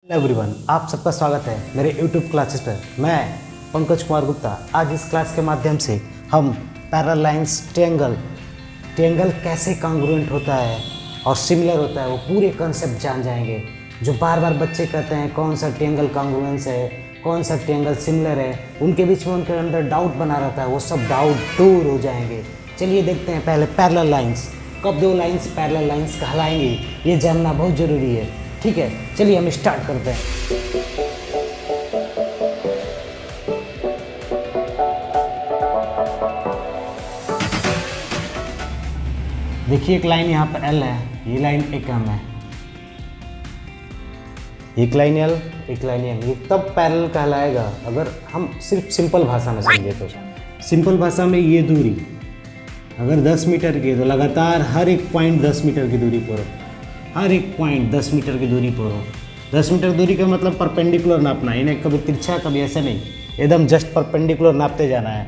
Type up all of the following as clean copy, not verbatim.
Hello everyone, आप सबका स्वागत है मेरे यूट्यूब क्लासेस पर। मैं पंकज कुमार गुप्ता। आज इस क्लास के माध्यम से हम पैरेलल लाइंस, ट्रायंगल कैसे कॉन्ग्रुएंट होता है और सिमिलर होता है वो पूरे कॉन्सेप्ट जान जाएंगे। जो बार बार बच्चे कहते हैं कौन सा ट्रायंगल कॉन्ग्रुएंस है, कौन सा ट्रायंगल सिमिलर है, उनके बीच में उनके अंदर डाउट बना रहता है, वो सब डाउट दूर हो जाएंगे। चलिए देखते हैं पहले पैरेलल लाइंस, कब दो लाइंस पैरेलल लाइंस कहलाएंगी, ये जानना बहुत ज़रूरी है। ठीक है, चलिए हम स्टार्ट करते हैं। देखिए एक लाइन यहाँ पर एल है, ये लाइन एक एम है, एक लाइन एल, एक लाइन एम, ये तब पैरेलल कहलाएगा अगर हम सिर्फ सिंपल भाषा में समझे तो। सिंपल भाषा में ये दूरी अगर 10 मीटर की है तो लगातार हर एक पॉइंट 10 मीटर की दूरी पर, हर एक पॉइंट 10 मीटर की दूरी पर हो। 10 मीटर दूरी का मतलब परपेंडिकुलर नापना, इन्हें कभी तिरछा कभी ऐसे नहीं, एकदम जस्ट परपेंडिकुलर नापते जाना है।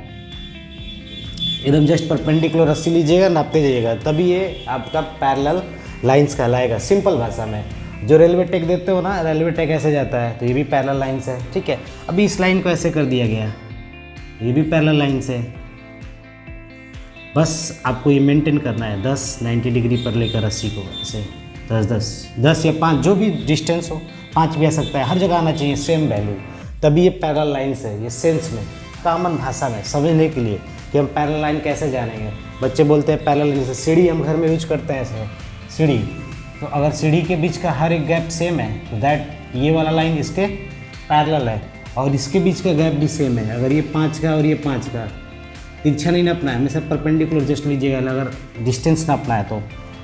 एकदम जस्ट परपेंडिकुलर रस्सी लीजिएगा, नापते जाइएगा, तभी ये आपका पैरेलल लाइंस कहलाएगा सिंपल भाषा में। जो रेलवे ट्रैक देते हो ना, रेलवे ट्रैक ऐसे जाता है तो ये भी पैरेलल लाइंस है। ठीक है, अभी इस लाइन को ऐसे कर दिया गया, ये भी पैरेलल लाइंस है। बस आपको ये मेंटेन करना है 90 डिग्री पर लेकर रस्सी को ऐसे 10 या 5, जो भी डिस्टेंस हो, 5 भी आ सकता है, हर जगह आना चाहिए सेम वैल्यू, तभी ये पैरेलल लाइंस है। ये सेंस में, कॉमन भाषा में समझने के लिए कि हम पैरेलल लाइन कैसे जानेंगे। बच्चे बोलते हैं पैरेलल लाइन से सीढ़ी हम घर में यूज करते हैं ऐसे सीढ़ी, तो अगर सीढ़ी के बीच का हर एक गैप सेम है तो दैट ये वाला लाइन इसके पैरेलल है, और इसके बीच का गैप भी सेम है। अगर ये 5 का और ये 5 का, तिरछा नहीं नापना है, हमेशा परपेंडिकुलर जस्ट लीजिएगा। अगर डिस्टेंस नापना है तो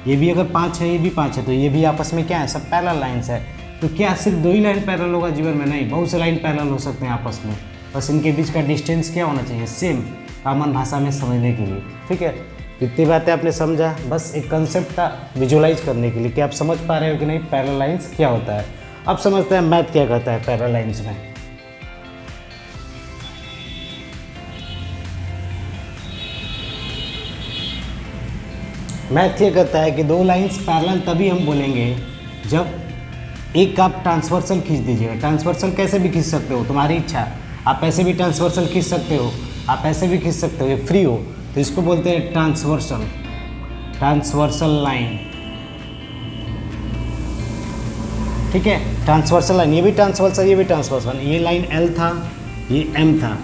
ये भी अगर 5 है, ये भी 5 है, तो ये भी आपस में क्या है, सब पैरेलल लाइंस है। तो क्या सिर्फ 2 ही लाइन पैरेलल होगा जीवन में? नहीं, बहुत से लाइन पैरेलल हो सकते हैं आपस में, बस इनके बीच का डिस्टेंस क्या होना चाहिए, सेम, कॉमन भाषा में समझने के लिए। ठीक है, इतनी बातें आपने समझा, बस एक कंसेप्ट का विजुअलाइज करने के लिए कि आप समझ पा रहे हो कि नहीं पैरेलल लाइंस क्या होता है। अब समझते हैं मैथ क्या कहता है पैरेलल लाइंस में। मैथ ये कहता है कि दो लाइंस पैरेलल तभी हम बोलेंगे जब एक आप ट्रांसवर्सल खींच दीजिएगा। ट्रांसवर्सल कैसे भी खींच सकते हो, तुम्हारी इच्छा, आप ऐसे भी ट्रांसवर्सल खींच सकते हो, आप ऐसे भी खींच सकते हो, ये फ्री हो, तो इसको बोलते हैं ट्रांसवर्सल लाइन। ठीक है, ट्रांसवर्सल लाइन, ये भी ट्रांसवर्सल, ये भी ट्रांसवर्सल। ये लाइन एल था, ये एम था।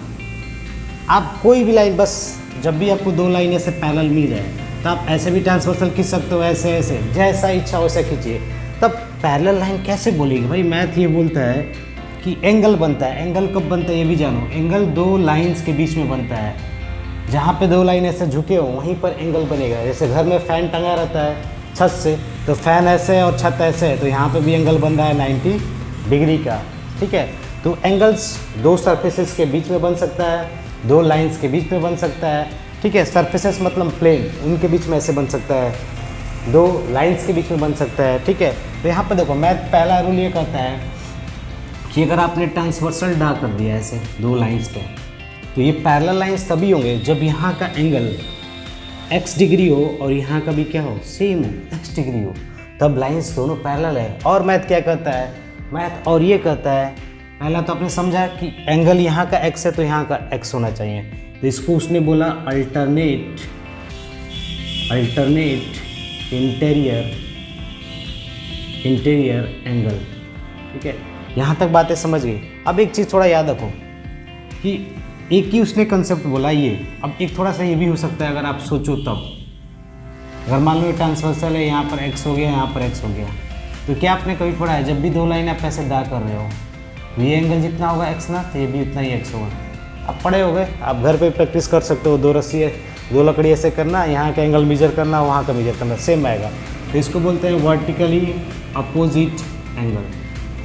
आप कोई भी लाइन, बस जब भी आपको दो लाइन ऐसे पैरेलल मिल जाए तो आप ऐसे भी ट्रांसवर्सल खींच सकते हो, ऐसे ऐसे, जैसा इच्छा वैसा खींचिए। तब पैरेलल लाइन कैसे बोलेगी भाई? मैथ ये बोलता है कि एंगल बनता है। एंगल कब बनता है ये भी जानो, एंगल दो लाइंस के बीच में बनता है। जहाँ पे दो लाइन ऐसे झुके हो वहीं पर एंगल बनेगा। जैसे घर में फ़ैन टंगा रहता है छत से, तो फ़ैन ऐसे है और छत ऐसे है, तो यहाँ पे भी एंगल बन रहा है 90 डिग्री का। ठीक है, तो एंगल्स दो सरफेसेस के बीच में बन सकता है, दो लाइंस के बीच में बन सकता है। ठीक है, सरफेसेस मतलब प्लेन, उनके बीच में ऐसे बन सकता है, दो लाइंस के बीच में बन सकता है। ठीक है, तो यहाँ पे देखो मैथ पहला रूल ये कहता है कि अगर आपने ट्रांसवर्सल ड्रा कर दिया ऐसे दो लाइंस पे, तो ये पैरेलल लाइंस तभी होंगे जब यहाँ का एंगल x डिग्री हो और यहाँ का भी क्या हो, सेम हो, x डिग्री हो, तब लाइंस दोनों पैरेलल है। और मैथ क्या कहता है, मैथ और ये कहता है, पहला तो आपने समझा कि एंगल यहाँ का x है तो यहाँ का x होना चाहिए, तो इसको उसने बोला अल्टरनेट इंटीरियर एंगल। ठीक है, यहाँ तक बातें समझ गई। अब एक चीज़ थोड़ा याद रखो कि एक ही उसने कंसेप्ट बोला ये, अब एक थोड़ा सा ये भी हो सकता है अगर आप सोचो तब। अगर मान लो ये ट्रांसवर्सल है, यहाँ पर x हो गया, यहाँ पर x हो गया, तो क्या आपने कभी पढ़ा है जब भी दो लाइन आप ऐसे ड्रा कर रहे हो, ये एंगल जितना होगा x ना, तो ये भी उतना ही x होगा। आप पढ़े हो गए, आप घर पे प्रैक्टिस कर सकते हो। दो रस्सी है, दो लकड़ी ऐसे करना, यहाँ का एंगल मेजर करना, वहाँ का मेजर करना, सेम आएगा। तो इसको बोलते हैं vertically opposite angle,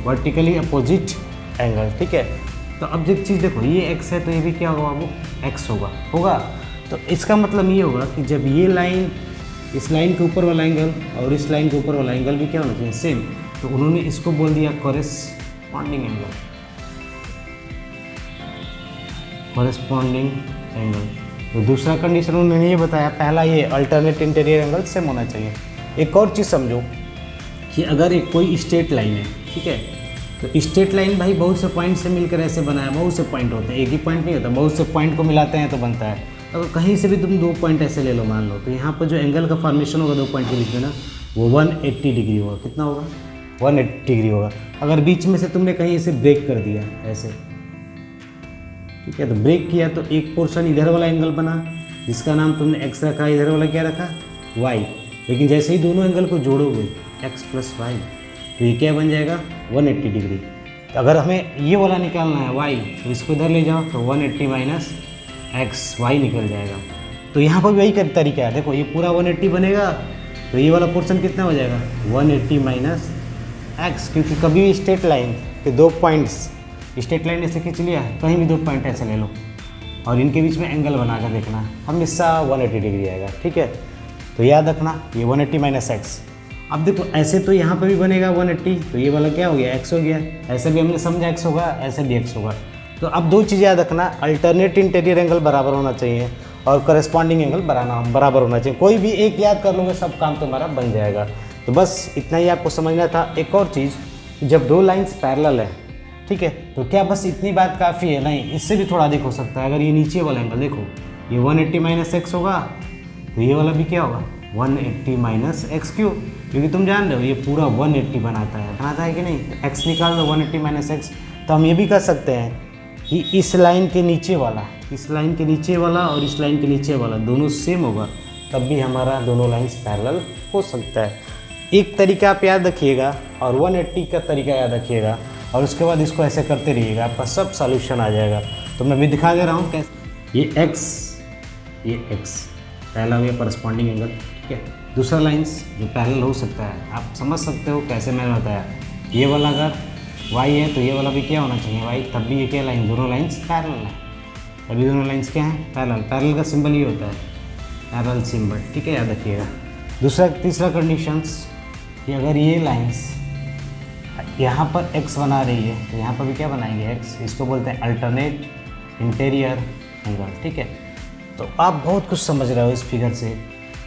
vertically opposite angle. ठीक है, तो अब एक चीज़ देखो, ये x है तो ये भी क्या होगा, वो x होगा। तो इसका मतलब ये होगा कि जब ये लाइन, इस लाइन के ऊपर वाला एंगल और इस लाइन के ऊपर वाला एंगल भी क्या होना चाहिए, सेम, तो उन्होंने इसको बोल दिया कॉरेस्पॉन्डिंग एंगल। तो दूसरा कंडीशन उन्होंने ये बताया, पहला ये अल्टरनेट इंटीरियर एंगल सेम होना चाहिए। एक और चीज़ समझो कि अगर एक कोई स्ट्रेट लाइन है, ठीक है, तो स्ट्रेट लाइन भाई बहुत से पॉइंट से मिलकर ऐसे बना है, बहुत से पॉइंट होते हैं, एक ही पॉइंट नहीं होता, बहुत से पॉइंट को मिलाते हैं तो बनता है। अगर कहीं से भी तुम 2 पॉइंट ऐसे ले लो मान लो, तो यहाँ पर जो एंगल का फॉर्मेशन होगा 2 पॉइंट के बीच में ना, वो 180 डिग्री होगा। कितना होगा? 180 डिग्री होगा। अगर बीच में से तुमने कहीं इसे ब्रेक कर दिया ऐसे, ठीक है, तो ब्रेक किया तो एक पोर्शन इधर वाला एंगल बना जिसका नाम तुमने x रखा, इधर वाला क्या रखा? y। लेकिन जैसे ही दोनों एंगल को जोड़ोगे x + y, तो ये क्या बन जाएगा? 180 डिग्री। तो अगर हमें ये वाला निकालना है y, तो इसको इधर ले जाओ तो 180 - xy निकल जाएगा। तो यहाँ पर भी वही तरीका है, देखो ये पूरा 180 बनेगा, तो ये वाला पोर्शन कितना हो जाएगा? 180 - x, क्योंकि कभी भी स्ट्रेट लाइन के 2 पॉइंट्स, स्ट्रेट लाइन ऐसे खींच लिया, कहीं भी 2 पॉइंट ऐसे ले लो और इनके बीच में एंगल बना कर देखना, हमेशा 180 डिग्री आएगा। ठीक है, तो याद रखना ये 180 - x। अब देखो ऐसे तो यहाँ पर भी बनेगा 180, तो ये वाला क्या हो गया? x हो गया। ऐसे भी हमने समझा x होगा, ऐसे भी x होगा। तो अब 2 चीज़ याद रखना, अल्टरनेट इंटीरियर एंगल बराबर होना चाहिए और करस्पॉन्डिंग एंगल बराबर होना चाहिए। कोई भी एक याद कर लोगे, सब काम तुम्हारा बन जाएगा। तो बस इतना ही आपको समझना था। एक और चीज़, जब 2 लाइन्स पैरेलल है, ठीक है, तो क्या बस इतनी बात काफ़ी है? नहीं, इससे भी थोड़ा अधिक हो सकता है। अगर ये नीचे वाला एंगल देखो, ये 180 - x होगा, तो ये वाला भी क्या होगा? 180 - x। क्यों? क्योंकि तुम जान रहे हो ये पूरा 180 बनाता है कि नहीं? तो x निकाल दो 180 - x। तो हम ये भी कर सकते हैं कि इस लाइन के नीचे वाला, इस लाइन के नीचे वाला और इस लाइन के नीचे वाला दोनों सेम होगा, तब भी हमारा दोनों लाइन्स पैरेलल हो सकता है। एक तरीका आप याद रखिएगा और 180 का तरीका याद रखिएगा, और उसके बाद इसको ऐसे करते रहिएगा, आपका सब सॉल्यूशन आ जाएगा। तो मैं भी दिखा दे रहा हूँ कैसे। ये x पहला हो गया करस्पॉन्डिंग एंगल, ठीक है। दूसरा लाइन्स जो पैरेलल हो सकता है, आप समझ सकते हो कैसे मैंने बताया। ये वाला अगर y है तो ये वाला भी क्या होना चाहिए? y। तब भी ये क्या लाइन? दोनों लाइन्स पैरेलल है, तभी दोनों लाइन्स क्या हैं? पैरेलल। पैरेलल का सिंबल ये होता है, पैरेलल सिंबल, ठीक है, याद रखिएगा। तीसरा कंडीशंस कि अगर ये लाइन्स यहाँ पर x बना रही है, तो यहाँ पर भी क्या बनाएंगे? x। इसको बोलते हैं अल्टरनेट इंटीरियर एंगल, ठीक है। तो आप बहुत कुछ समझ रहे हो इस फिगर से।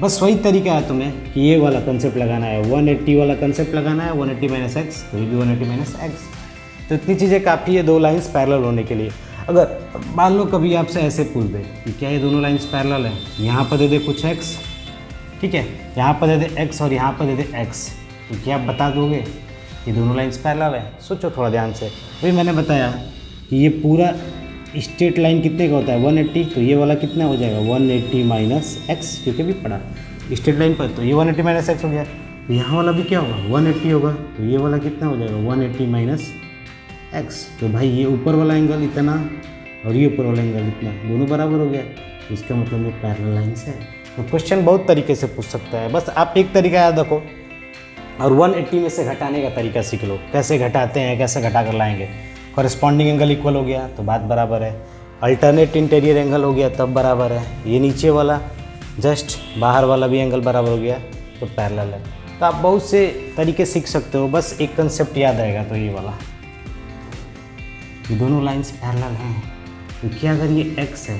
बस वही तरीका है तुम्हें कि ये वाला कंसेप्ट लगाना है, 180 वाला कंसेप्ट लगाना है, 180 - x, तो ये भी 180 - x। तो इतनी चीज़ें काफ़ी है 2 लाइन्स पैरेलल होने के लिए। अगर मान लो कभी आपसे ऐसे पूछ दे कि क्या ये दोनों लाइन्स पैरेलल है, यहाँ पर दे दे कुछ x, ठीक है, यहाँ पर दे दे x और यहाँ पर दे दे x, तो क्या आप बता दोगे ये दोनों लाइन्स पैरेलल है? सोचो थोड़ा ध्यान से। वही मैंने बताया कि ये पूरा स्ट्रेट लाइन कितने का होता है? 180, तो ये वाला कितना हो जाएगा? 180 - x, क्योंकि भी पढ़ा स्ट्रेट लाइन पर, तो ये 180 - x हो गया। तो यहाँ वाला भी क्या होगा? 180 होगा, तो ये वाला कितना हो जाएगा? 180 - x। तो भाई ये ऊपर वाला एंगल इतना और ये ऊपर वाला एंगल इतना, दोनों बराबर हो गया, तो इसका मतलब ये पैरेलल लाइन्स है। तो क्वेश्चन बहुत तरीके से पूछ सकता है, बस आप एक तरीका याद रखो और 180 में से घटाने का तरीका सीख लो, कैसे घटाते हैं, कैसे घटा कर लाएंगे। करस्पॉन्डिंग एंगल इक्वल हो गया तो बात बराबर है, अल्टरनेट इंटीरियर एंगल हो गया तब बराबर है, ये नीचे वाला जस्ट बाहर वाला भी एंगल बराबर हो गया तो पैरेलल है। तो आप बहुत से तरीके सीख सकते हो, बस एक कंसेप्ट याद रहेगा तो ये वाला, ये दोनों लाइंस पैरेलल हैं। तो क्या अगर ये x है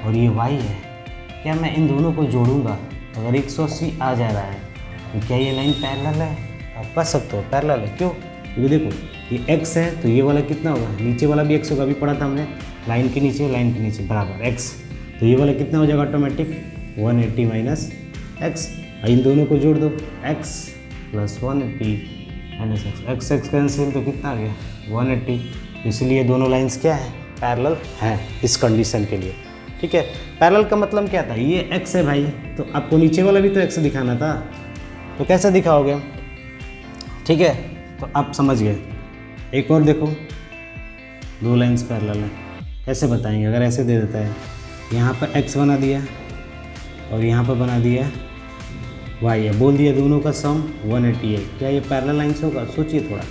और ये y है, क्या मैं इन दोनों को जोड़ूंगा अगर 180 आ जा रहा है तो क्या ये लाइन पैरेलल है? आप कह सकते हो पैरेलल है। क्यों? क्योंकि देखो ये x है तो ये वाला कितना होगा, नीचे वाला भी x होगा, अभी पढ़ा था हमने, लाइन के नीचे लाइन के नीचे बराबर x, तो ये वाला कितना हो जाएगा ऑटोमेटिक 180 माइनस x। इन दोनों को जोड़ दो x plus 180 minus x, x cancel तो कितना आ गया 180। इसलिए दोनों लाइंस क्या है, पैरेलल हैं इस कंडीशन के लिए। ठीक है, पैरेलल का मतलब क्या था, ये x है भाई, तो आपको नीचे वाला भी तो x दिखाना था, तो कैसे दिखाओगे? ठीक है, तो आप समझ गए। एक और देखो, दो लाइंस पैरेलल हैं, कैसे बताएंगे? अगर ऐसे दे देता है, यहाँ पर x बना दिया और यहाँ पर बना दिया y है, बोल दिया दोनों का सम 180 है, क्या ये पैरेलल लाइंस होगा? सोचिए थोड़ा।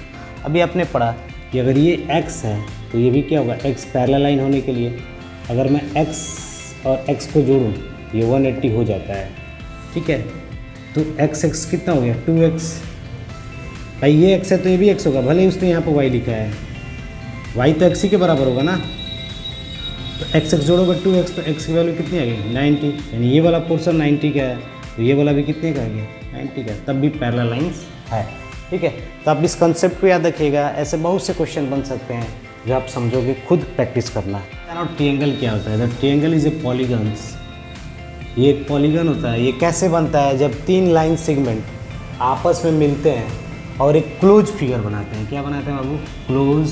अभी आपने पढ़ा कि अगर ये x है तो ये भी क्या होगा, x पैरेलल लाइन होने के लिए अगर मैं x और x को जोड़ूँ ये 180 हो जाता है। ठीक है, तो x कितना हो गया 2x, भाई ये x है तो ये भी x होगा, भले ही उसने यहाँ पर y लिखा है, y तो x ही के बराबर होगा ना, तो x जोड़ोगे 2x तो x की वैल्यू कितनी आ गई 90, यानी ये वाला पोर्शन 90 का है तो ये वाला भी कितने का आ गया 90 का, तब भी पैरेलल लाइंस है। ठीक है। तो आप इस कंसेप्ट को याद रखिएगा, ऐसे बहुत से क्वेश्चन बन सकते हैं जो आप समझोगे, खुद प्रैक्टिस करना। और ट्रायंगल क्या होता है? The triangle is a polygons, ये एक पॉलीगन होता है। ये कैसे बनता है? जब 3 लाइन सेगमेंट आपस में मिलते हैं और एक क्लोज फिगर बनाते हैं। क्या बनाते हैं बाबू? Close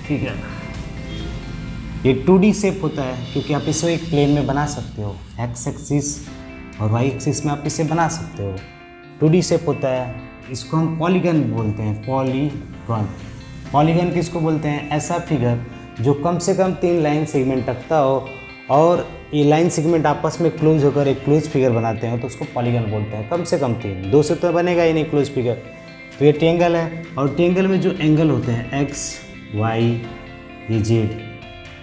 figure. ये 2D शेप होता है क्योंकि आप इसे एक प्लेन में बना सकते हो, एक्स एक्सिस और वाई एक्सिस में आप इसे बना सकते हो। 2D शेप होता है, इसको हम पॉलीगन बोलते हैं। पॉलीगन, पॉलीगन किसको बोलते हैं? ऐसा फिगर जो कम से कम 3 लाइन सेगमेंट रखता हो और ये लाइन सेगमेंट आपस में क्लोज होकर एक क्लोज फिगर बनाते हैं, तो उसको पॉलीगन बोलते हैं। कम से कम 3, 2 से तो बनेगा ही नहीं क्लोज फिगर। तो ये ट्रायंगल है, और ट्रायंगल में जो एंगल होते हैं एक्स, वाई, ये जेड,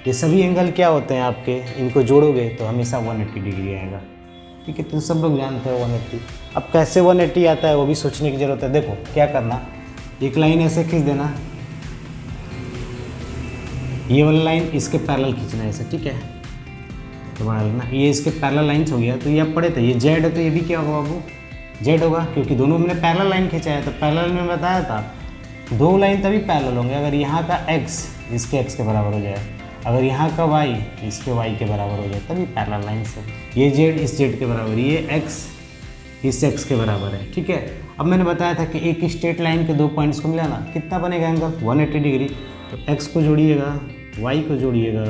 ये सभी एंगल क्या होते हैं आपके? इनको जोड़ोगे तो हमेशा 180 डिग्री आएगा। ठीक है, तो सब लोग जानते हैं 180। अब कैसे 180 आता है वो भी सोचने की ज़रूरत है। देखो क्या करना, एक लाइन ऐसे खींच देना, ये वाला लाइन इसके पैरेलल खींचना है ऐसे, ठीक है, तो बना लेना। ये इसके पैरेलल लाइन्स हो गया, तो ये आप पढ़े थे, ये जेड है तो ये भी क्या होगा बाबू? जेड होगा, क्योंकि दोनों मैंने पैरेलल लाइन खींचा है। तो पैरेलल में बताया था 2 लाइन तभी पैरेलल होंगे अगर यहाँ का एक्स इसके एक्स के बराबर हो जाए, अगर यहाँ का वाई इसके वाई के बराबर हो जाए, तभी पैरेलल लाइन से। ये जेड इस जेड के बराबर, ये एक्स इस एक्स के बराबर है, ठीक है। अब मैंने बताया था कि एक स्ट्रेट लाइन के 2 पॉइंट्स को मिलाना, कितना बनेगा एंगल? 180 डिग्री। तो एक्स को जोड़िएगा, वाई को जोड़िएगा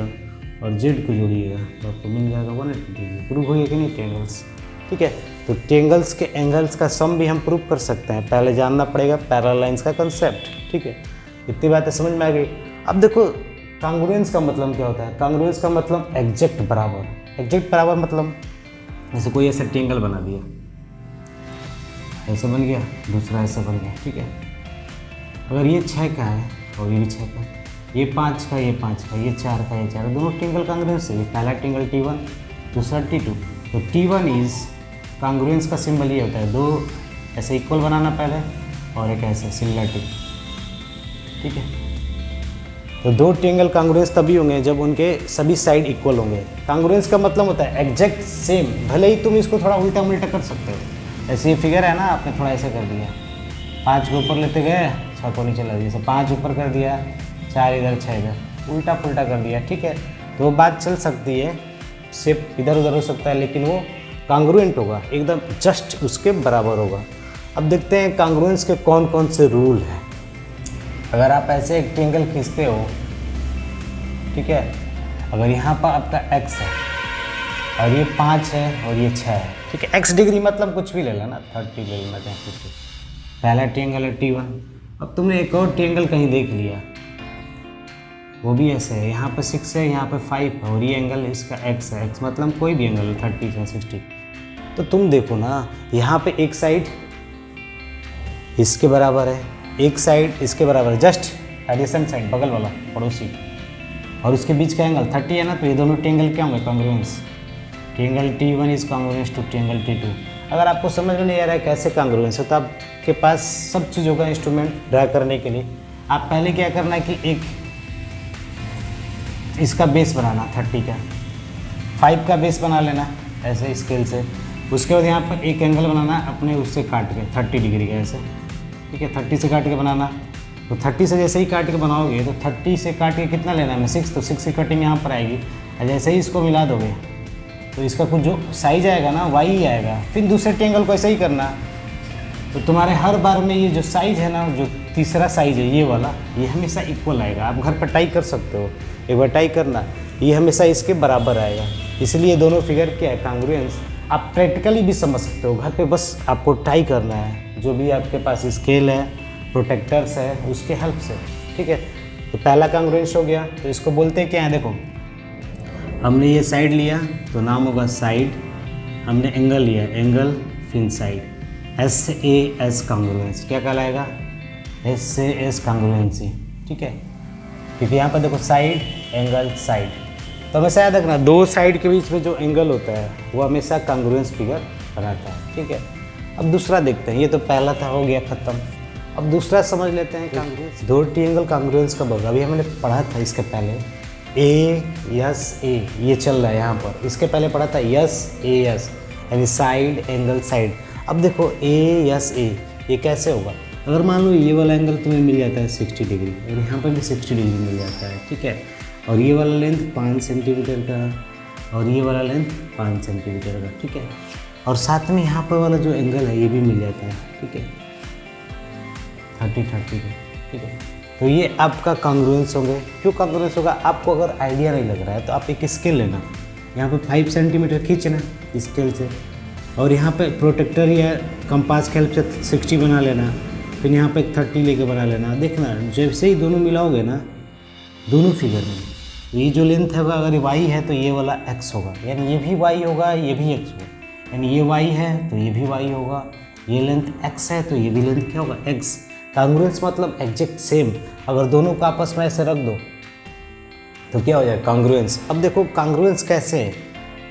और जेड को जोड़िएगा, तो आपको मिल जाएगा 180 डिग्री। प्रूव हो गया कि नहीं ट्रायंगल्स? ठीक है, तो ट्रायंगल्स के एंगल्स का सम भी हम प्रूव कर सकते हैं। पहले जानना पड़ेगा पैरेलल लाइंस का कंसेप्ट, ठीक है। इतनी बातें समझ में आ गई। अब देखो कांग्रुएंस का मतलब क्या होता है? कांग्रुएंस का मतलब एग्जैक्ट बराबर। एग्जैक्ट बराबर मतलब जैसे कोई ऐसा ट्रायंगल बना दिया, ऐसे बन गया, दूसरा ऐसे बन गया, ठीक है। अगर ये 6 का है और ये भी 6 का, ये 5 का, ये 5 का, ये 4 का, ये 4, दोनों ट्रायंगल कांग्रुएंस है। पहला ट्रायंगल T1, दूसरा T2। तो T1 इज कांग्रुएंस का सिंबल ये होता है, 2 ऐसे इक्वल बनाना पहले और एक ऐसे सिमिलर टिप, ठीक है। तो 2 ट्रायंगल कांग्रुएंस तभी होंगे जब उनके सभी साइड इक्वल होंगे। कांग्रुएंस का मतलब होता है एग्जैक्ट सेम, भले ही तुम इसको थोड़ा उल्टा उल्टा कर सकते हो। ऐसे ये फिगर है ना, आपने थोड़ा ऐसे कर दिया, 5 को ऊपर लेते गए, 6 को नीचे ला दिया, जैसे 5 ऊपर कर दिया, 4 इधर, 6 इधर, उल्टा पुल्टा कर दिया, ठीक है। तो वो बात चल सकती है, शेप इधर उधर हो सकता है, लेकिन वो कांग्रुएंट होगा, एकदम जस्ट उसके बराबर होगा। अब देखते हैं कांग्रुएंस के कौन कौन से रूल हैं। अगर आप ऐसे एक ट्रायंगल खींचते हो, ठीक है, अगर यहाँ पर आपका x है और ये 5 है और ये 6 है, ठीक है, x डिग्री मतलब कुछ भी ले लेना, 30 ले लेना चाहे कुछ भी। पहला ट्रायंगल है T1। अब तुमने एक और ट्रायंगल कहीं देख लिया, वो भी ऐसे है, यहाँ पर 6 है, यहाँ पर 5 है और ये एंगल इसका x है, x मतलब कोई भी एंगल 30 या 60। तो तुम देखो ना, यहाँ पे एक साइड इसके बराबर है, एक साइड इसके बराबर है, जस्ट एडिशन साइड, बगल वाला पड़ोसी, और उसके बीच का एंगल 30 है ना, तो ये दोनों ट्रायंगल क्या होंगे? Congruence. Triangle T1 is congruence to triangle T2। अगर आपको समझ में नहीं आ रहा है कैसे कांग्रुएंस है, तो आपके पास सब चीज़ों का इंस्ट्रूमेंट ड्रा करने के लिए आप पहले क्या करना है कि एक इसका बेस बनाना 30 का, 5 का बेस बना लेना ऐसे स्केल से। उसके बाद यहाँ पर एक एंगल बनाना अपने उससे काट के 30 डिग्री का ऐसे, ठीक है, 30 से काट के बनाना। तो 30 से जैसे ही काट के बनाओगे तो 30 से काट के कितना लेना है हमें? 6, तो 6 की कटिंग यहाँ पर आएगी, और जैसे ही इसको मिला दोगे तो इसका कुछ जो साइज आएगा ना वही ही आएगा। फिर दूसरे ट्रायंगल को ऐसे ही करना, तो तुम्हारे हर बार में ये जो साइज है ना, जो तीसरा साइज है ये वाला, ये हमेशा इक्वल आएगा। आप घर पर टाई कर सकते हो, एक बार टाई करना, ये हमेशा इसके बराबर आएगा। इसलिए दोनों फिगर क्या है? कांग्रुएंस। आप प्रैक्टिकली भी समझ सकते हो, घर पे बस आपको ट्राई करना है, जो भी आपके पास स्केल है, प्रोटेक्टर्स है, उसके हेल्प से, ठीक है। तो पहला कांग्रुएंस हो गया, तो इसको बोलते हैं क्या है? देखो, हमने ये साइड लिया तो नाम होगा साइड, हमने एंगल लिया एंगल, फिर साइड, SAS कांग्रुएंस। क्या कहलाएगा? SAS कांग्रुएंसी, ठीक है। क्योंकि यहाँ पर देखो साइड, एंगल, साइड, तो हमेशा याद रखना 2 साइड के बीच में जो एंगल होता है वो हमेशा कांग्रुएंस फिगर बनाता है, ठीक है। अब दूसरा देखते हैं, ये तो पहला था, हो गया ख़त्म। अब दूसरा समझ लेते हैं कांग्रुएंस। 2 ट्रायंगल कांग्रुएंस कब होगा? अभी हमने पढ़ा था इसके पहले ASA, ये चल रहा है यहाँ पर। इसके पहले पढ़ा था SAS, यानी साइड, एंगल, साइड। अब देखो ASA, ये कैसे होगा? अगर मान लो ये वाला एंगल तुम्हें मिल जाता है 60 डिग्री और यहाँ पर भी 60 डिग्री मिल जाता है, ठीक है, और ये वाला लेंथ 5 सेंटीमीटर का और ये वाला लेंथ 5 सेंटीमीटर का, ठीक है, और साथ में यहाँ पर वाला जो एंगल है ये भी मिल जाता है, ठीक है, 30 का, ठीक है। तो ये आपका कॉन्ग्रुएंस होंगे। क्यों कॉन्ग्रुएंस होगा? आपको अगर आइडिया नहीं लग रहा है तो आप एक स्केल लेना, यहाँ पे 5 सेंटीमीटर खींचना स्केल से और यहाँ पे प्रोटेक्टर या कंपास के हेल्प से 60 बना लेना, फिर यहाँ पे 30 लेके बना लेना। देखना जैसे ही दोनों मिलाओगे ना दोनों फिगर में, तो ये जो लेंथ होगा अगर y है तो ये वाला x होगा, यानी ये भी y होगा ये भी x होगा, यानी ये y है तो ये भी y होगा, ये लेंथ x है तो ये भी लेंथ क्या होगा x। कॉन्ग्रुएंस मतलब एग्जैक्ट सेम। अगर दोनों को आपस में ऐसे रख दो तो क्या हो जाएगा? कॉन्ग्रुएंस। अब देखो कॉन्ग्रुएंस कैसे है?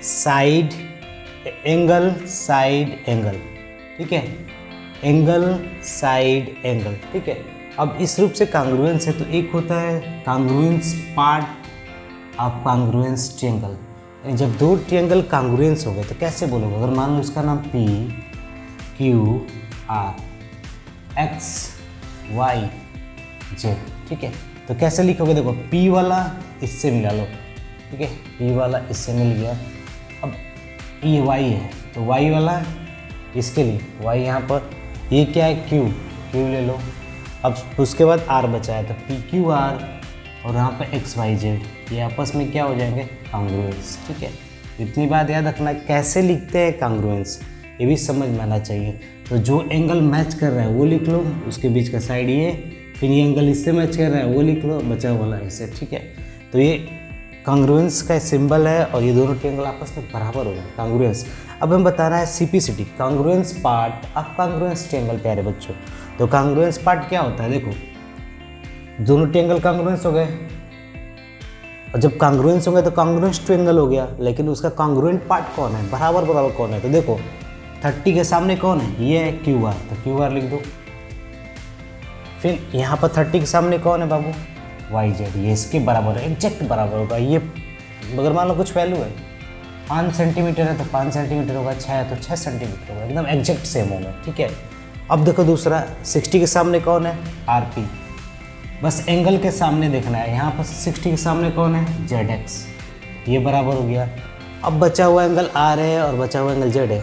साइड एंगल साइड एंगल, ठीक है, एंगल साइड एंगल, ठीक है। अब इस रूप से कॉन्ग्रुएंस है तो एक होता है congruence part of congruence triangle, यानी जब दो ट्रायंगल कॉन्ग्रुएंस हो गए तो कैसे बोलोगे? अगर मान लो इसका नाम P Q R X Y Z, ठीक है, तो कैसे लिखोगे? देखो P वाला इससे मिला लो, ठीक है, P वाला इससे मिल गया। अब ये Y है तो Y वाला इसके लिए Y यहाँ पर, ये क्या है? Q ले लो। अब उसके बाद R बचा है तो PQR और यहाँ पर XYZ, ये आपस में क्या हो जाएंगे? कॉन्ग्रुएंस, ठीक है। इतनी बात याद रखना, कैसे लिखते हैं कॉन्ग्रुएंस ये भी समझ में आना चाहिए। तो जो एंगल मैच कर रहा है वो लिख लो, उसके बीच का साइड ये, फिर ये एंगल इससे मैच कर रहा है वो लिख लो, बचा वाला ऐसे, ठीक है। तो ये कॉन्ग्रुएंस का सिंबल है और ये दोनों ट्रायंगल आपस में बराबर हो जाए, कॉन्ग्रुएंस। अब हम बता रहा है CPCT, congruence part of congruence triangle. प्यारे बच्चों, तो कॉन्ग्रुएंस पार्ट क्या होता है? देखो दोनों ट्रायंगल कॉन्ग्रुएंस हो गए और जब कॉन्ग्रुएंस हो गए तो कॉन्ग्रुएंस ट्रायंगल हो गया, लेकिन उसका कॉन्ग्रुएंट पार्ट कौन है? बराबर बराबर कौन है? तो देखो 30 के सामने कौन है? ये है QR, तो QR लिख दो। फिर यहाँ पर 30 के सामने कौन है बाबू? YZ, ये इसके बराबर है, एग्जैक्ट बराबर होगा। ये अगर मान लो कुछ वैल्यू है 5 सेंटीमीटर है तो 5 सेंटीमीटर होगा, 6 है तो 6 सेंटीमीटर होगा, एकदम एग्जैक्ट सेम होगा, ठीक है। अब देखो दूसरा 60 के सामने कौन है? RP, बस एंगल के सामने देखना है। यहाँ पर 60 के सामने कौन है? ZX, ये बराबर हो गया। अब बचा हुआ एंगल R है और बचा हुआ एंगल Z है,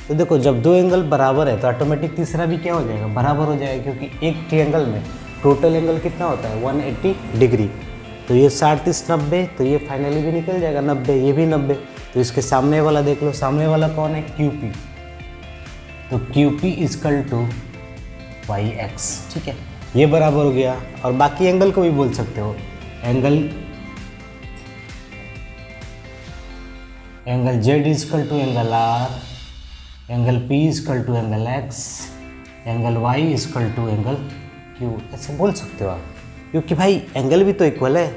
तो देखो जब दो एंगल बराबर है तो ऑटोमेटिक तीसरा भी क्या हो जाएगा? बराबर हो जाएगा, क्योंकि एक ट्रायंगल में टोटल एंगल कितना होता है? 180 डिग्री। तो ये 60 30 90, तो ये फाइनली भी निकल जाएगा 90, ये भी 90। तो इसके सामने वाला देख लो, सामने वाला कौन है? QP, तो QP इक्वल टू YX, ठीक है, ये बराबर हो गया। और बाकी एंगल को भी बोल सकते हो, angle Z equal to angle R, angle P equal to angle X, angle Y equal to angle Q, ऐसे बोल सकते हो आप, क्योंकि भाई एंगल भी तो इक्वल है।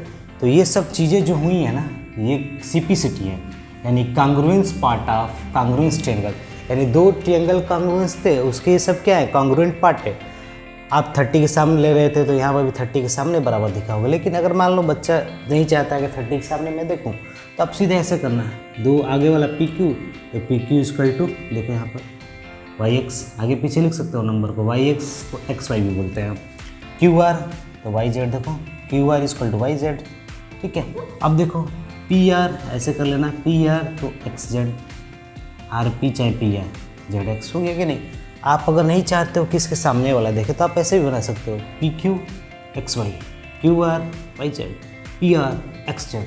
तो ये सब चीज़ें जो हुई हैं ना, ये CPCT है, यानी congruence part of congruence triangle, यानी दो ट्रायंगल कॉन्ग्रुएंस थे उसके ये सब क्या है? कॉन्ग्रुएंट पार्ट है। आप 30 के सामने ले रहे थे तो यहाँ पर भी 30 के सामने बराबर दिखा होगा, लेकिन अगर मान लो बच्चा नहीं चाहता है कि 30 के सामने मैं देखूँ तो आप सीधे ऐसे करना है, दो आगे वाला PQ, तो PQ इक्वल टू, देखो यहाँ पर YX, आगे पीछे लिख सकते हो नंबर को, YX को XY भी बोलते हैं आप, QR तो YZ, देखो QR इक्वल टू YZ, ठीक है। अब देखो PR ऐसे कर लेना, PR तो XZ, RP चाहे PR ZX, हो गया कि नहीं। आप अगर नहीं चाहते हो कि इसके सामने वाला देखे तो आप ऐसे भी बना सकते हो, PQ XY, QR YZ, PR XZ,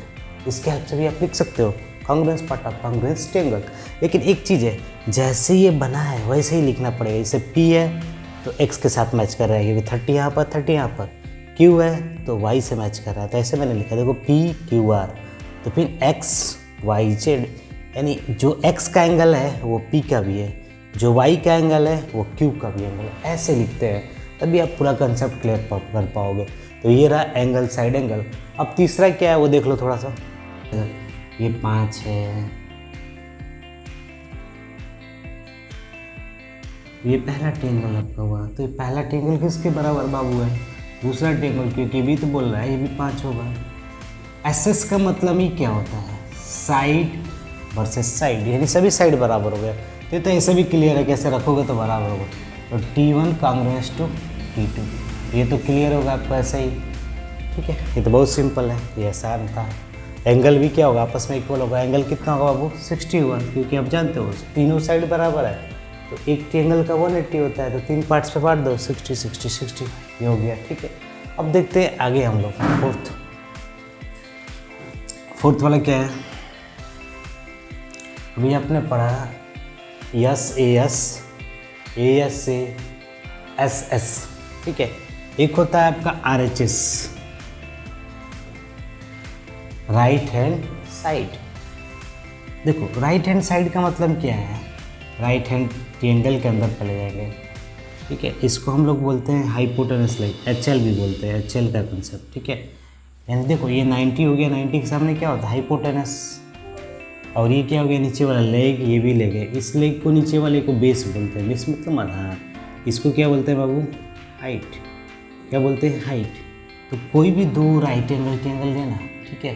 इसके हेल्प से भी आप लिख सकते हो congruence part of congruence triangle. लेकिन एक चीज़ है, जैसे ये बना है वैसे ही लिखना पड़ेगा। जैसे P है तो X के साथ मैच कर रहा है, क्योंकि 30 यहाँ पर 30 यहाँ पर, Q है तो Y से मैच कर रहा है, तो ऐसे मैंने लिखा, देखो PQR, तो फिर XYZ, यानी जो X का एंगल है वो P का भी है, जो Y का एंगल है वो Q का भी एंगल है, ऐसे लिखते हैं, तभी आप पूरा कंसेप्ट क्लियर कर पाओगे। तो ये रहा एंगल साइड एंगल। अब तीसरा क्या है वो देख लो थोड़ा सा, ये 5 है, ये पहला ट्रायंगल आपका हुआ, तो ये पहला ट्रायंगल किसके बराबर बाबू है? दूसरा ट्रायंगल, क्योंकि भी तो बोल रहा है ये भी 5 होगा। SS का मतलब ही क्या होता है? साइड वर्सेस साइड, यानी सभी साइड बराबर हो गए। तो ऐसे भी क्लियर है, कैसे रखोगे तो बराबर होगा। तो T1 कांग्रुएंस टू T2। ये तो क्लियर होगा आपको ऐसे ही, ठीक है। ये तो बहुत सिंपल है, ये आसान था। एंगल भी क्या होगा, आपस में इक्वल होगा। एंगल कितना होगा बाबू, 60 होगा, क्योंकि आप जानते हो तीनों साइड बराबर है। तो एक ट्रायंगल का 180 होता है, तो 3 पार्ट्स पे बांट दो, 60 60 60, ये हो गया, ठीक है। अब देखते हैं आगे हम लोग फोर्थ वाला क्या है। अभी आपने पढ़ा यस ए एस से एस एस, ठीक है। एक होता है आपका RHS, राइट हैंड साइड। देखो राइट हैंड साइड का मतलब क्या है, राइट हैंड ट्रायंगल के अंदर चले जाएंगे, ठीक है। इसको हम लोग बोलते हैं हाइपोटेनस लाइन, HL भी बोलते हैं, HL का कंसेप्ट, ठीक है। यानी देखो ये 90 हो गया, 90 के सामने क्या होता है, हाइपोटेनस। और ये क्या हो गया, नीचे वाला लेग, ये भी लेग है। इस लेग को, नीचे वाले को बेस बोलते हैं। बेस मतलब आधार। इसको क्या बोलते हैं बाबू, हाइट। क्या बोलते हैं, हाइट। तो कोई भी दो राइट एंगल ट्रायंगल लेना, ठीक है।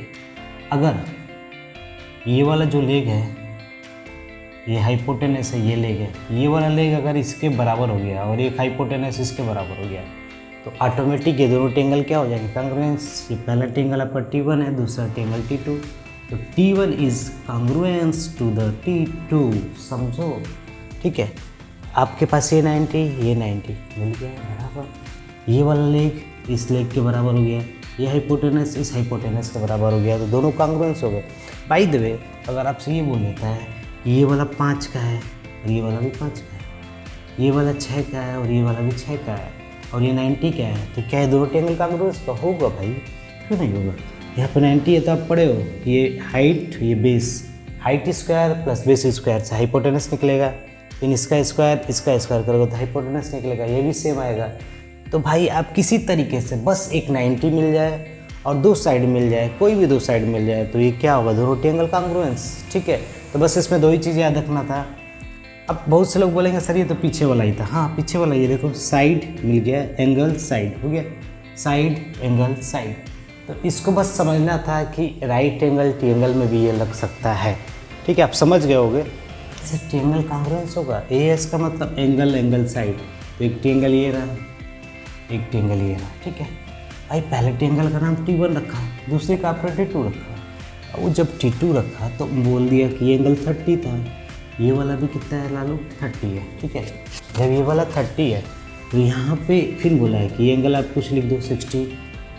अगर ये वाला जो लेग है, ये हाइपोटेनस है, ये लेग है, ये वाला लेग अगर इसके बराबर हो गया और एक हाइपोटेनस इसके बराबर हो गया, तो ऑटोमेटिक ये दोनों ट्रायंगल क्या हो जाएंगे, कांग्रुएंस। ये पहला ट्रायंगल आपका T1 है, दूसरा ट्रायंगल T2। तो T1 is congruence to the T2, समझो, ठीक है। आपके पास ये 90 मिल गया बराबर। ये वाला लेग इस लेग के बराबर हो गया, ये हाइपोटेनस इस हाइपोटेनस के बराबर हो गया, तो दोनों कांग्रुएंस हो गए। बाय द वे, अगर आपसे ये बोल देता है ये वाला 5 का है और ये वाला भी 5 का है, ये वाला 6 का है और ये वाला भी 6 का है, और ये 90 का है, तो क्या है, दोनों ट्रायंगल कांग्रुएंस का होगा भाई, क्यों नहीं होगा। यहाँ पर 90 है तो आप पढ़े हो, ये हाइट, ये base, height square plus base square से हाइपोटेनस निकलेगा। फिर इसका स्क्वायर करोगे तो हाइपोटेनस निकलेगा, ये भी सेम आएगा। तो भाई आप किसी तरीके से बस एक 90 मिल जाए और दो साइड मिल जाए, कोई भी दो साइड मिल जाए, तो ये क्या होगा, दोनों ट्रायंगल कांग्रुएंस, ठीक है। तो बस इसमें दो ही चीज़ें याद रखना था। अब बहुत से लोग बोलेंगे सर ये तो पीछे वाला ही था। हाँ पीछे वाला, ये देखो साइड मिल गया, एंगल साइड हो गया, साइड एंगल साइड। तो इसको बस समझना था कि राइट एंगल ट्रायंगल में भी ये लग सकता है, ठीक है। आप समझ गए होगे, इससे ट्रायंगल कांग्रुएंस होगा। AS का मतलब एंगल साइड। तो एक ट्रायंगल ये रहा, एक ट्रायंगल ये रहा, ठीक है भाई। पहले ट्रायंगल का नाम T1 रखा, दूसरे का आपने T2 रखा। और जब T2 रखा तो बोल दिया कि ये एंगल 30 था, ये वाला भी कितना है लालू, 30 है, ठीक है। जब ये वाला 30 है तो यहाँ पे फिर बोला है कि ये एंगल आप कुछ लिख दो 60,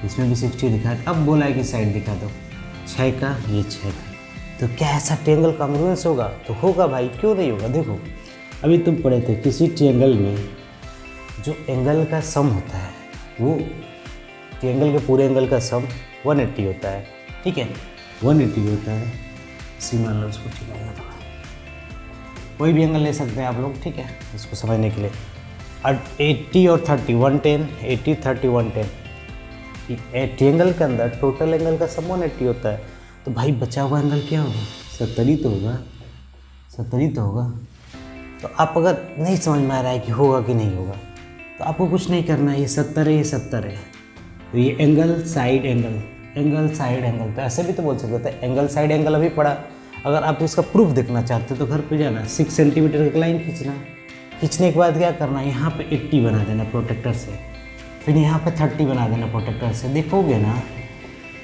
इसमें भी 60 दिखा है। अब बोला है कि साइड दिखा दो 6 का, ये 6 का। तो क्या ऐसा ट्रायंगल कांग्रुएंस होगा, तो होगा भाई, क्यों नहीं होगा। देखो अभी तुम पढ़े थे, किसी ट्रायंगल में जो एंगल का सम होता है, वो ट्रायंगल के पूरे एंगल का सम 180 होता है, ठीक है। 180 होता है, इसी मान लो उसको, ठीक है। कोई भी एंगल ले सकते हैं आप लोग, ठीक है, इसको समझने के लिए। 80 और 30 110, 80 30 110। ट्रायंगल के अंदर टोटल एंगल का सम 180 होता है। तो भाई बचा हुआ एंगल क्या होगा, 70 ही तो होगा, 70 ही तो होगा। तो आप अगर नहीं समझ में आ रहा है कि होगा कि नहीं होगा, तो आपको कुछ नहीं करना है, ये 70 है, ये 70 है, तो ये एंगल साइड एंगल, तो ऐसे भी तो बोल सकते थे, एंगल साइड एंगल अभी पढ़ा। अगर आप इसका प्रूफ देखना चाहते हो तो घर पे जाना, 6 सेंटीमीटर की लाइन खींचना, खींचने के बाद क्या करना है, यहाँ पे 80 बना देना प्रोटेक्टर से, फिर यहाँ पे 30 बना देना प्रोटेक्टर से। देखोगे ना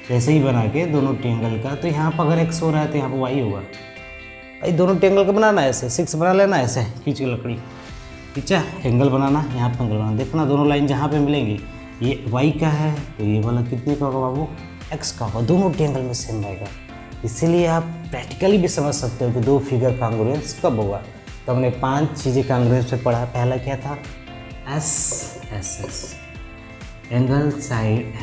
जैसे ही बना के दोनों ट्रायंगल का, तो यहाँ पर अगर x हो रहा है तो यहाँ पर y होगा। भाई दोनों ट्रायंगल का बनाना है ऐसे, 6 बना लेना ऐसे खींच के लकड़ी, खींचा, एंगल बनाना, यहाँ पर एंगल बनाना। देखना दोनों लाइन जहाँ पे मिलेंगी, ये y का है तो ये वाला कितने का होगा बाबू, x का होगा। दोनों ट्रायंगल में सेम आएगा। इसीलिए आप प्रैक्टिकली भी समझ सकते हो कि दो फिगर कांग्रुएंस कब होगा। तो हमने 5 चीज़ें कांग्रुएंस पे पढ़ा। पहला क्या था, S angle side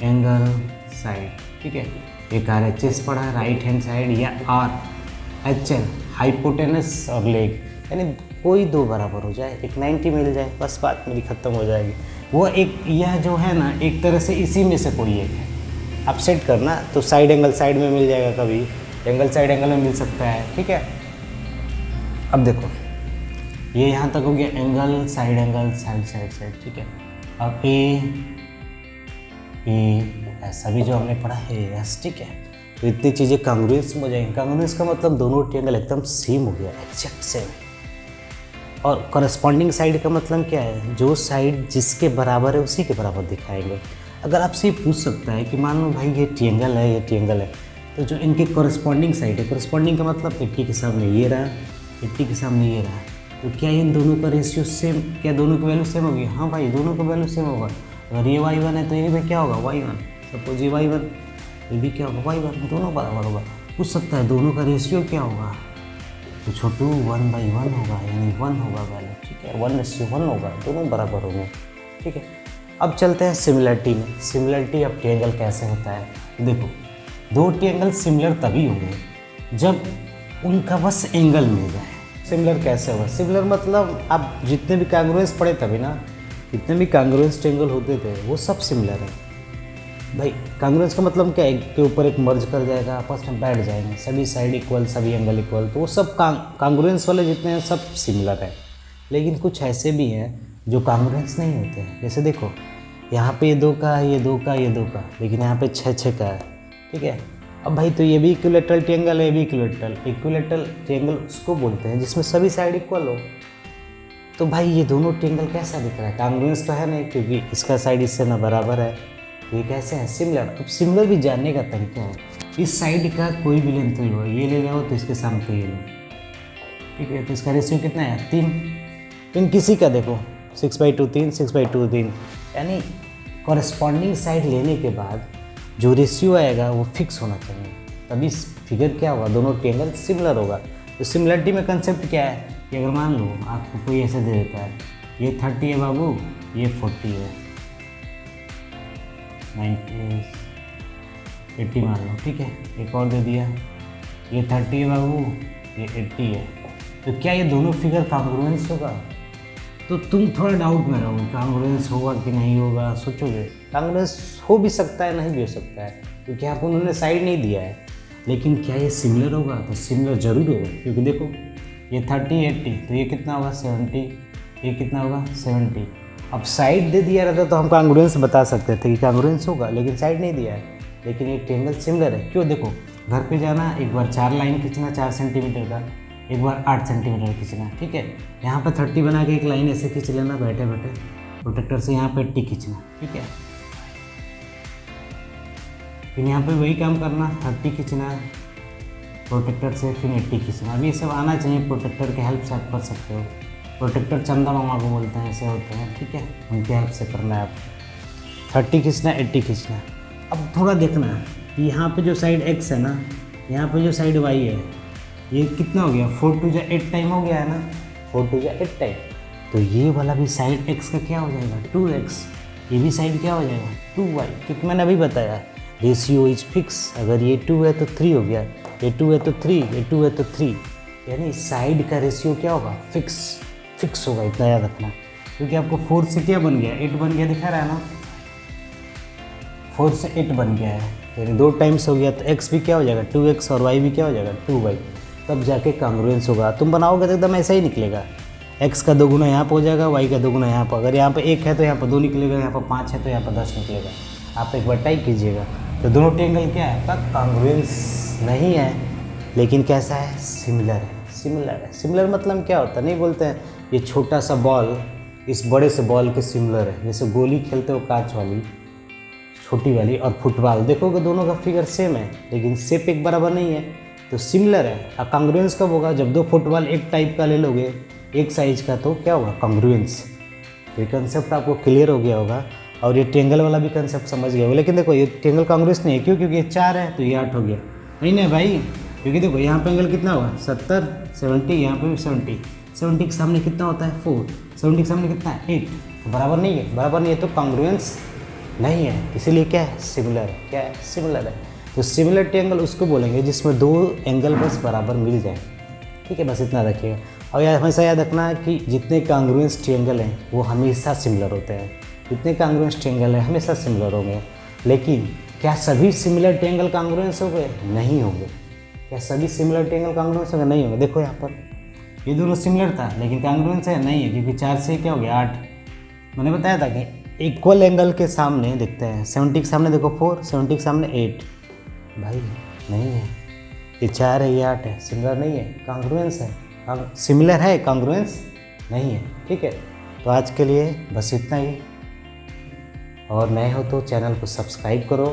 angle side, ठीक है। एक RHS पढ़ा, राइट हैंड साइड, या RHL हाइपोटेनस और लेग, यानी कोई दो बराबर हो जाए, एक 90 मिल जाए, बस बात मेरी ख़त्म हो जाएगी। वो एक, यह जो है ना, एक तरह से इसी में से कोई एक है। आप सेट करना तो साइड एंगल साइड में मिल जाएगा, कभी एंगल साइड एंगल में मिल सकता है, ठीक है। अब देखो ये यहाँ तक हो गया एंगल साइड, ठीक है। अब ए एस, अभी जो हमने पढ़ा है एस, ठीक है। तो इतनी चीज़ें कांग्रुएंस हो जाएंगी। कांग्रुएंस का मतलब दोनों ट्रायंगल एकदम सेम हो गया, एग्जैक्ट सेम। और कॉरेस्पॉन्डिंग साइड का मतलब क्या है, जो साइड जिसके बराबर है उसी के बराबर दिखाएंगे। अगर आपसे पूछ सकता है कि मान लो भाई ये ट्रायंगल है, ये ट्रायंगल है, तो जो इनके कॉरेस्पॉन्डिंग साइड है, कॉरेस्पॉन्डिंग का मतलब 80 के सामने ये रहा, 80 के सामने ये रहा, तो क्या इन दोनों का रेशियो सेम, क्या दोनों की वैल्यू सेम होगी? हाँ भाई, दोनों का वैल्यू सेम होगा। अगर ये y1 है तो ये भी क्या होगा, y1। सपोज ये y1, ये भी क्या होगा, y1, दोनों बराबर होगा। पूछ सकता है दोनों का रेशियो क्या होगा, तो छोटू 1/1 होगा, यानी 1 होगा वैल्यू, ठीक है, 1:1 होगा, दोनों बराबर होंगे, ठीक है। अब चलते हैं सिमिलरिटी में। सिमिलरिटी ऑफ ट्रायंगल कैसे होता है, देखो दो ट्रायंगल सिमिलर तभी होंगे जब उनका बस एंगल मिल जाए। सिमिलर कैसे होगा, सिमिलर मतलब आप जितने भी कांग्रुएंस पढ़े तभी ना, जितने भी कांग्रुएंस ट्रायंगल होते थे वो सब सिमिलर है भाई। कांग्रुएंस का मतलब क्या है, एक के ऊपर एक मर्ज कर जाएगा, आपस में बैठ जाएंगे, सभी साइड इक्वल, सभी एंगल इक्वल, तो वो सब कांग्रुएंस वाले जितने हैं सब सिमिलर है। लेकिन कुछ ऐसे भी हैं जो कांग्रुएंस नहीं होते हैं। जैसे देखो यहाँ पे ये 2 का है, ये 2 का, ये 2 का, लेकिन यहाँ पे 6 का है, ठीक है। अब भाई तो ये भी इक्विलेटरल ट्रायंगल है, ये भी इक्विलेटरल ट्रायंगल उसको बोलते हैं जिसमें सभी साइड इक्वल हो। तो भाई ये दोनों ट्रायंगल कैसा दिख रहा है, कांग्रुएंस तो है नहीं, क्योंकि इसका साइड इससे ना बराबर है, ये कैसे है, सिमिलर। अब सिमिलर भी जानने का तरीका है, इस साइड का कोई भी लेंथ लो, ये ले लो तो इसके सामने ये लो, ठीक है, तो इसका रेशियो कितना है, 3। इन किसी का देखो 6/2 3, 6/2 3, यानी कॉरेस्पॉन्डिंग साइड लेने के बाद जो रेशियो आएगा वो फिक्स होना चाहिए, तभी फिगर क्या होगा, दोनों ट्रायंगल सिमिलर होगा। तो सिमिलरिटी में कंसेप्ट क्या है कि अगर मान लो आपको कोई ऐसे दे देता है, ये 30 है बाबू, ये 40 है, 90 80 मान लो, ठीक है, एक और दे दिया, ये 30 है बाबू, ये 80 है, तो क्या ये दोनों फिगर कांग्रुएंस होगा? तो तुम थोड़ा डाउट में रहोगे, कांग्रुएंस होगा कि नहीं होगा, सोचोगे कांग्रुएंस हो भी सकता है, नहीं भी हो सकता है, क्योंकि आपको उन्होंने साइड नहीं दिया है। लेकिन क्या ये सिमिलर होगा, तो सिमिलर जरूर होगा, क्योंकि देखो ये 30 80, तो ये कितना होगा 70, ये कितना होगा 70। अब साइड दे दिया रहता तो हम कांग्रुएंस बता सकते थे कि कांग्रुएंस होगा, लेकिन साइड नहीं दिया है, लेकिन ये ट्रायंगल सिमिलर है। क्यों, देखो घर पे जाना, एक बार 4 लाइन खींचना 4 सेंटीमीटर का, एक बार 8 सेंटीमीटर खींचना, ठीक है। यहाँ पर 30 बना के एक लाइन ऐसे खींच लेना बैठे बैठे, प्रोटेक्टर से यहाँ पे 80 खींचना, ठीक है। फिर यहाँ पे वही काम करना, 30 खींचना प्रोटेक्टर से, फिर 80 खींचना। अभी ये सब आना चाहिए, प्रोटेक्टर के हेल्प से आप कर सकते हो। प्रोटेक्टर चंदा मामा को बोलते हैं, ऐसे होते हैं, ठीक है, उनके हेल्प से करना है आपको। 30 खींचना, 80 खींचना। अब थोड़ा देखना कि यहाँ पे जो साइड x है ना, यहाँ पे जो साइड y है, ये कितना हो गया, 4 2 8 टाइम हो गया है ना, 4 2 8 टाइम। तो ये वाला भी साइड x का क्या हो जाएगा, 2x। ये भी साइड क्या हो जाएगा, 2y, क्योंकि मैंने अभी बताया रेशियो इज फिक्स। अगर ये 2 है तो 3 हो गया, ये 2 है तो 3, ये 2 है तो 3, यानी साइड का रेशियो क्या होगा, फिक्स होगा। इतना याद रखना, क्योंकि आपको 4 से क्या बन गया, 8 बन गया, दिखा रहा है ना, 4 से 8 बन गया है, यानी 2 टाइम्स हो गया, तो x भी क्या हो जाएगा 2x और y भी क्या हो जाएगा 2y, तब जाके कांग्रुएंस होगा। तुम बनाओगे तो एकदम ऐसा ही निकलेगा, x का 2 गुना यहाँ पर हो जाएगा, y का 2 गुना यहाँ पर। अगर यहाँ पर 1 है तो यहाँ पर 2 निकलेगा, यहाँ पर 5 है तो यहाँ पर 10 निकलेगा। आप एक बार टाइप कीजिएगा। तो दोनों ट्रायंगल क्या है, कांग्रुएंस नहीं है, लेकिन कैसा है, सिमिलर है। सिमिलर मतलब क्या होता है, नहीं बोलते हैं ये छोटा सा बॉल इस बड़े से बॉल के सिमिलर है। जैसे गोली खेलते हो कांच वाली छोटी वाली और फुटबॉल, देखोगे दोनों का फिगर सेम है, लेकिन शेप एक बराबर नहीं है, तो सिमिलर है। अब कांग्रुएंस कब होगा, जब 2 फुटबॉल एक टाइप का ले लोगे, एक साइज का, तो क्या होगा, कांग्रुएंस। ये कंसेप्ट आपको क्लियर हो गया होगा, और ये ट्रायंगल वाला भी कंसेप्ट समझ गए हो। लेकिन देखो ये ट्रायंगल कांग्रुएंस नहीं है, क्यों, क्योंकि ये 4 है तो ये 8 हो गया, नहीं भाई, क्योंकि देखो यहाँ पे एंगल कितना होगा 70 70, यहाँ पे भी 70 के सामने कितना होता है 4, 70 के सामने कितना है 8, तो बराबर नहीं है, तो कांग्रुएंस नहीं है, इसीलिए क्या है, सिमिलर है। तो सिमिलर ट्रायंगल उसको बोलेंगे जिसमें 2 एंगल बस बराबर मिल जाए, ठीक है, बस इतना रखिएगा। और हमेशा याद रखना है कि जितने कांग्रुएंस ट्रायंगल हैं वो हमेशा सिमिलर होते हैं, जितने कांग्रुएंस ट्रायंगल हैं हमेशा सिमिलर होंगे। लेकिन क्या सभी सिमिलर ट्रायंगल कांग्रुएंस हो गए, नहीं होंगे। क्या सभी सिमिलर ट्रायंगल कांग्रुएंस हो गए, नहीं होंगे। देखो यहाँ पर ये दोनों सिमिलर था, लेकिन कांग्रुएंस है नहीं है, क्योंकि 4 से क्या हो गया 8। मैंने बताया था कि इक्वल एंगल के सामने देखते हैं, 70 के सामने देखो 4, 70 के सामने 8, भाई नहीं है। ये 4 है, ये 8 है, सिमिलर नहीं है, कांग्रुएंस है। सिमिलर है, कांग्रुएंस नहीं है। ठीक है, तो आज के लिए बस इतना ही। और नए हो तो चैनल को सब्सक्राइब करो,